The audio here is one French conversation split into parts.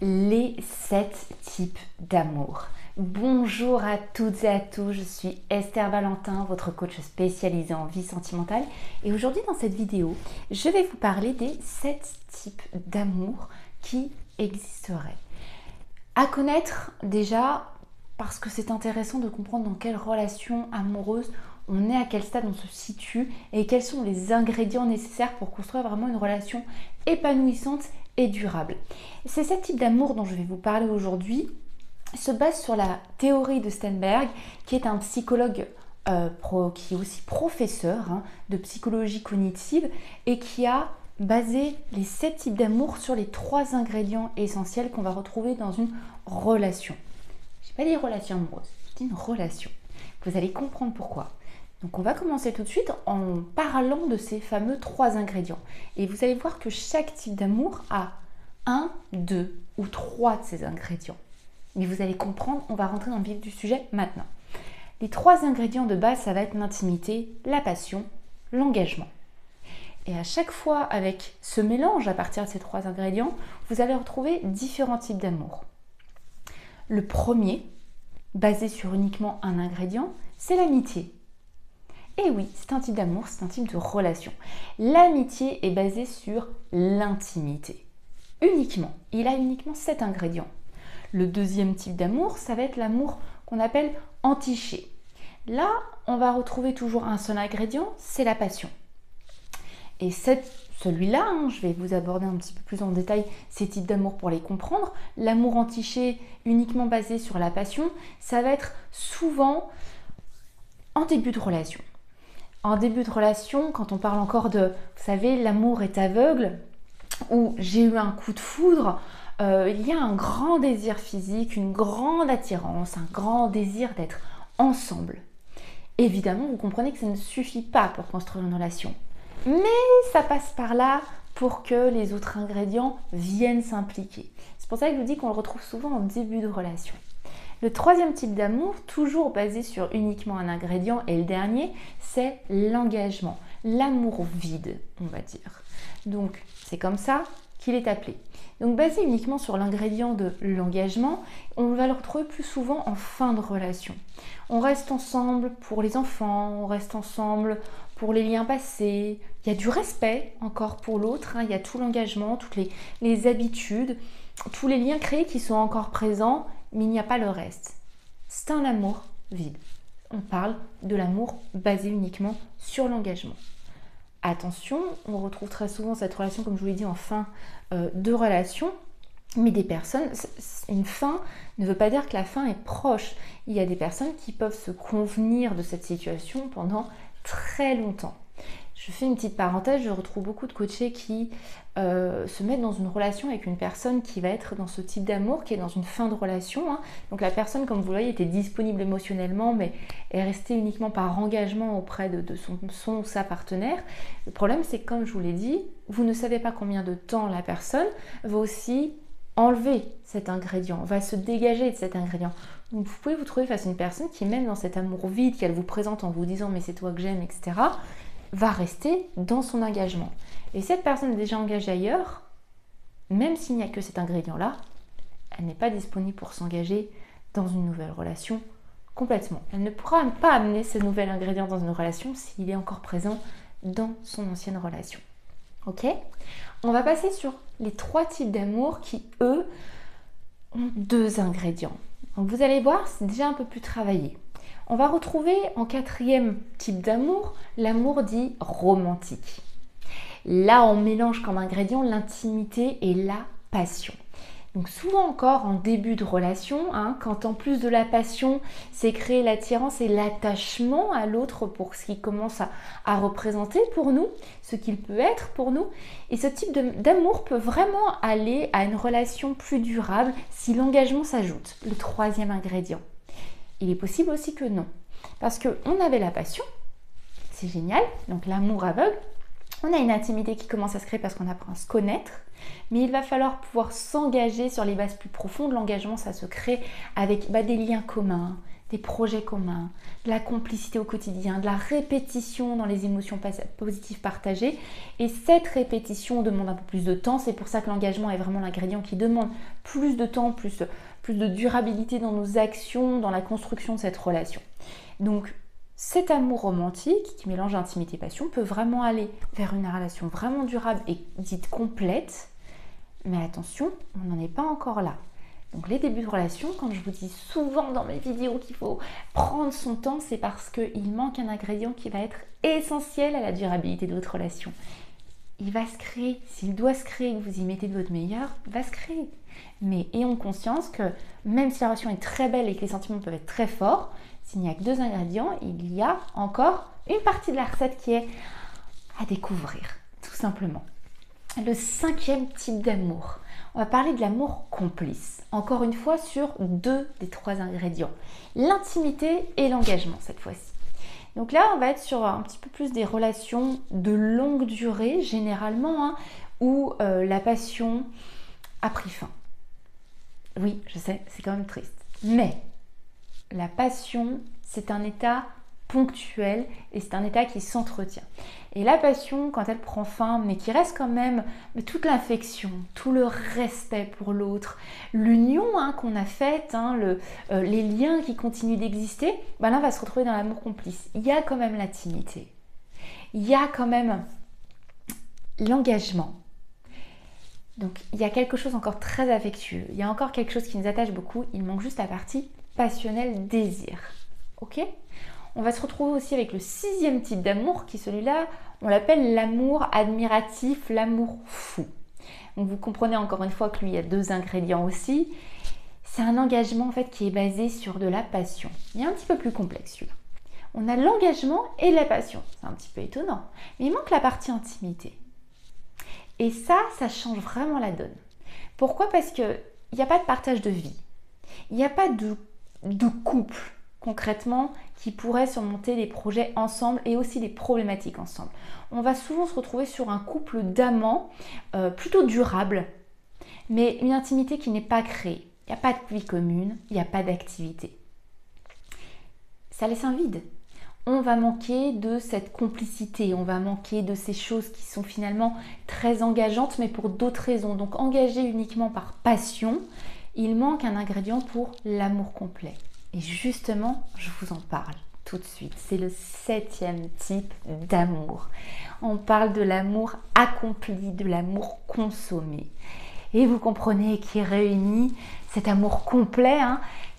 les 7 types d'amour. Bonjour à toutes et à tous, je suis Esther Valentin, votre coach spécialisée en vie sentimentale. Et aujourd'hui dans cette vidéo, je vais vous parler des 7 types d'amour qui existeraient. À connaître déjà, parce que c'est intéressant de comprendre dans quelle relation amoureuse on est, à quel stade on se situe et quels sont les ingrédients nécessaires pour construire vraiment une relation épanouissante et durable. Ces 7 types d'amour dont je vais vous parler aujourd'hui se basent sur la théorie de Sternberg, qui est un psychologue qui est aussi professeur de psychologie cognitive et qui a basé les 7 types d'amour sur les 3 ingrédients essentiels qu'on va retrouver dans une relation. Je n'ai pas dit relation amoureuse, je dis une relation. Vous allez comprendre pourquoi. Donc on va commencer tout de suite en parlant de ces fameux 3 ingrédients. Et vous allez voir que chaque type d'amour a 1, 2 ou 3 de ces ingrédients. Mais vous allez comprendre, on va rentrer dans le vif du sujet maintenant. Les 3 ingrédients de base, ça va être l'intimité, la passion, l'engagement. Et à chaque fois, avec ce mélange à partir de ces 3 ingrédients, vous allez retrouver différents types d'amour. Le premier, basé sur uniquement un ingrédient, c'est l'amitié. Et oui, c'est un type d'amour, c'est un type de relation. L'amitié est basée sur l'intimité. Uniquement. Il a uniquement 7 ingrédients. Le deuxième type d'amour, ça va être l'amour qu'on appelle entiché. Là, on va retrouver toujours un seul ingrédient, c'est la passion. Et celui-là, je vais vous aborder un petit peu plus en détail ces types d'amour pour les comprendre. L'amour entiché uniquement basé sur la passion, ça va être souvent en début de relation. En début de relation, quand on parle encore de, vous savez, l'amour est aveugle, ou j'ai eu un coup de foudre, il y a un grand désir physique, une grande attirance, un grand désir d'être ensemble. Évidemment, vous comprenez que ça ne suffit pas pour construire une relation. Mais ça passe par là pour que les autres ingrédients viennent s'impliquer. C'est pour ça que je vous dis qu'on le retrouve souvent en début de relation. Le troisième type d'amour, toujours basé sur uniquement un ingrédient, et le dernier, c'est l'engagement, l'amour vide, on va dire. Donc, c'est comme ça qu'il est appelé. Donc, basé uniquement sur l'ingrédient de l'engagement, on va le retrouver plus souvent en fin de relation. On reste ensemble pour les enfants, on reste ensemble pour les liens passés. Il y a du respect encore pour l'autre, il y a tout l'engagement, toutes les habitudes, tous les liens créés qui sont encore présents, mais il n'y a pas le reste. C'est un amour vide. On parle de l'amour basé uniquement sur l'engagement. Attention, on retrouve très souvent cette relation, comme je vous l'ai dit, en fin de relation. Mais des personnes, une fin ne veut pas dire que la fin est proche. Il y a des personnes qui peuvent se convenir de cette situation pendant très longtemps. Je fais une petite parenthèse, je retrouve beaucoup de coachés qui se mettent dans une relation avec une personne qui va être dans ce type d'amour, qui est dans une fin de relation. Donc la personne, comme vous le voyez, était disponible émotionnellement, mais est restée uniquement par engagement auprès de son ou sa partenaire. Le problème, c'est que comme je vous l'ai dit, vous ne savez pas combien de temps la personne va aussi enlever cet ingrédient, va se dégager de cet ingrédient. Donc vous pouvez vous trouver face à une personne qui, même dans cet amour vide qu'elle vous présente en vous disant « mais c'est toi que j'aime », etc., va rester dans son engagement. Et cette personne est déjà engagée ailleurs, même s'il n'y a que cet ingrédient-là, elle n'est pas disponible pour s'engager dans une nouvelle relation complètement. Elle ne pourra pas amener ce nouvel ingrédient dans une relation s'il est encore présent dans son ancienne relation. Ok ? On va passer sur les 3 types d'amour qui, eux, ont 2 ingrédients. Donc vous allez voir, c'est déjà un peu plus travaillé. On va retrouver en 4e type d'amour, l'amour dit romantique. Là, on mélange comme ingrédient l'intimité et la passion. Donc souvent encore en début de relation, quand en plus de la passion, c'est créer l'attirance et l'attachement à l'autre pour ce qu'il commence à représenter pour nous, ce qu'il peut être pour nous. Et ce type d'amour peut vraiment aller à une relation plus durable si l'engagement s'ajoute, le 3e ingrédient. Il est possible aussi que non, parce qu'on avait la passion, c'est génial, donc l'amour aveugle, on a une intimité qui commence à se créer parce qu'on apprend à se connaître, mais il va falloir pouvoir s'engager sur les bases plus profondes. L'engagement, ça se crée avec des liens communs, des projets communs, de la complicité au quotidien, de la répétition dans les émotions positives partagées. Et cette répétition demande un peu plus de temps. C'est pour ça que l'engagement est vraiment l'ingrédient qui demande plus de temps, plus de durabilité dans nos actions, dans la construction de cette relation. Donc, cet amour romantique qui mélange intimité et passion peut vraiment aller vers une relation vraiment durable et dite complète. Mais attention, on n'en est pas encore là. Donc les débuts de relation, quand je vous dis souvent dans mes vidéos qu'il faut prendre son temps, c'est parce qu'il manque un ingrédient qui va être essentiel à la durabilité de votre relation. Il va se créer, s'il doit se créer, que vous y mettez de votre meilleur, il va se créer. Mais ayons conscience que même si la relation est très belle et que les sentiments peuvent être très forts, s'il n'y a que 2 ingrédients, il y a encore une partie de la recette qui est à découvrir, tout simplement. Le 5e type d'amour. On va parler de l'amour complice. Encore une fois sur 2 des 3 ingrédients. L'intimité et l'engagement cette fois-ci. Donc là, on va être sur un petit peu plus des relations de longue durée, généralement, où la passion a pris fin. Oui, je sais, c'est quand même triste. Mais la passion, c'est un état ponctuel et c'est un état qui s'entretient. Et la passion, quand elle prend fin, mais qui reste quand même toute l'affection, tout le respect pour l'autre, l'union qu'on a faite, les liens qui continuent d'exister, là on va se retrouver dans l'amour complice. Il y a quand même l'intimité, il y a quand même l'engagement. Donc il y a quelque chose encore très affectueux, il y a encore quelque chose qui nous attache beaucoup, il manque juste la partie passionnelle, désir. Ok ? On va se retrouver aussi avec le 6e type d'amour qui, celui-là, on l'appelle l'amour admiratif, l'amour fou. Donc vous comprenez encore une fois que lui, il y a 2 ingrédients aussi. C'est un engagement en fait qui est basé sur de la passion. Il est un petit peu plus complexe celui-là. On a l'engagement et la passion. C'est un petit peu étonnant. Mais il manque la partie intimité. Et ça change vraiment la donne. Pourquoi ? Parce qu'il n'y a pas de partage de vie. Il n'y a pas de couple concrètement qui pourrait surmonter des projets ensemble et aussi des problématiques ensemble. On va souvent se retrouver sur un couple d'amants plutôt durable, mais une intimité qui n'est pas créée. Il n'y a pas de vie commune, il n'y a pas d'activité. Ça laisse un vide. On va manquer de cette complicité, on va manquer de ces choses qui sont finalement très engageantes, mais pour d'autres raisons. Donc engagé uniquement par passion, il manque un ingrédient pour l'amour complet. Et justement, je vous en parle tout de suite. C'est le 7e type d'amour. On parle de l'amour accompli, de l'amour consommé. Et vous comprenez qui réunit cet amour complet,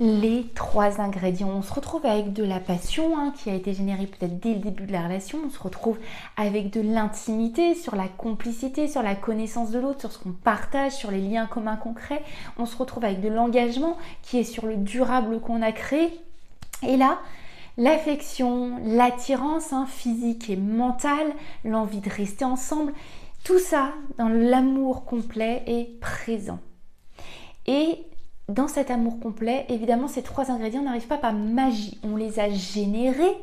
les 3 ingrédients. On se retrouve avec de la passion qui a été générée peut-être dès le début de la relation. On se retrouve avec de l'intimité, sur la complicité, sur la connaissance de l'autre, sur ce qu'on partage, sur les liens communs concrets. On se retrouve avec de l'engagement qui est sur le durable qu'on a créé. Et là, l'affection, l'attirance physique et mentale, l'envie de rester ensemble, tout ça dans l'amour complet est présent. Et dans cet amour complet, évidemment, ces 3 ingrédients n'arrivent pas par magie. On les a générés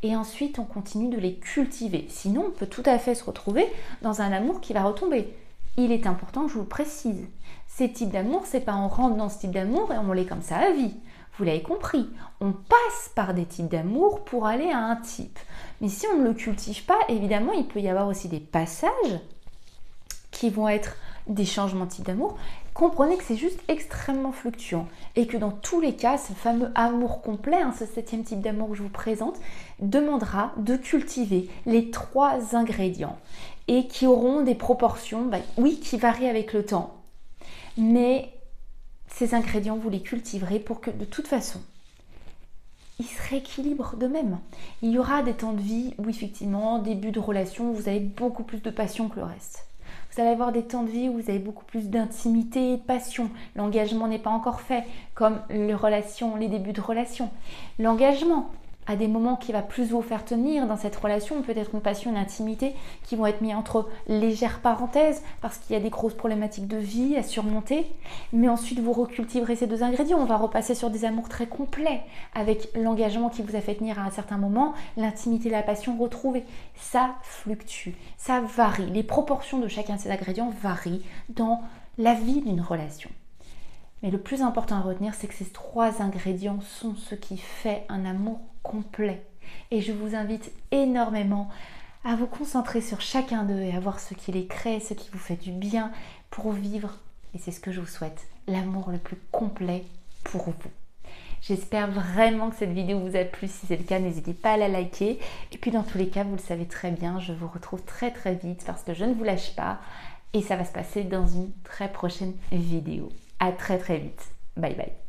et ensuite on continue de les cultiver. Sinon, on peut tout à fait se retrouver dans un amour qui va retomber. Il est important que je vous le précise. Ces types d'amour, c'est pas on rentre dans ce type d'amour et on l'est comme ça à vie. Vous l'avez compris, on passe par des types d'amour pour aller à un type. Mais si on ne le cultive pas, évidemment, il peut y avoir aussi des passages qui vont être des changements de type d'amour. Comprenez que c'est juste extrêmement fluctuant et que dans tous les cas, ce fameux amour complet, ce 7e type d'amour que je vous présente, demandera de cultiver les 3 ingrédients et qui auront des proportions, oui, qui varient avec le temps. Mais ces ingrédients, vous les cultiverez pour que de toute façon, ils se rééquilibrent d'eux-mêmes. Il y aura des temps de vie où effectivement, début de relation, vous avez beaucoup plus de passion que le reste. Vous allez avoir des temps de vie où vous avez beaucoup plus d'intimité et de passion. L'engagement n'est pas encore fait, comme les débuts de relation. L'engagement, à des moments qui va plus vous faire tenir dans cette relation, peut-être une passion, une intimité qui vont être mis entre légères parenthèses parce qu'il y a des grosses problématiques de vie à surmonter. Mais ensuite, vous recultiverez ces 2 ingrédients. On va repasser sur des amours très complets avec l'engagement qui vous a fait tenir à un certain moment, l'intimité et la passion retrouvée. Ça fluctue, ça varie. Les proportions de chacun de ces ingrédients varient dans la vie d'une relation. Mais le plus important à retenir, c'est que ces 3 ingrédients sont ce qui fait un amour complet. Et je vous invite énormément à vous concentrer sur chacun d'eux et à voir ce qui les crée, ce qui vous fait du bien pour vivre, et c'est ce que je vous souhaite, l'amour le plus complet pour vous. J'espère vraiment que cette vidéo vous a plu. Si c'est le cas, n'hésitez pas à la liker. Et puis dans tous les cas, vous le savez très bien, je vous retrouve très vite parce que je ne vous lâche pas. Et ça va se passer dans une très prochaine vidéo. À très vite. Bye bye.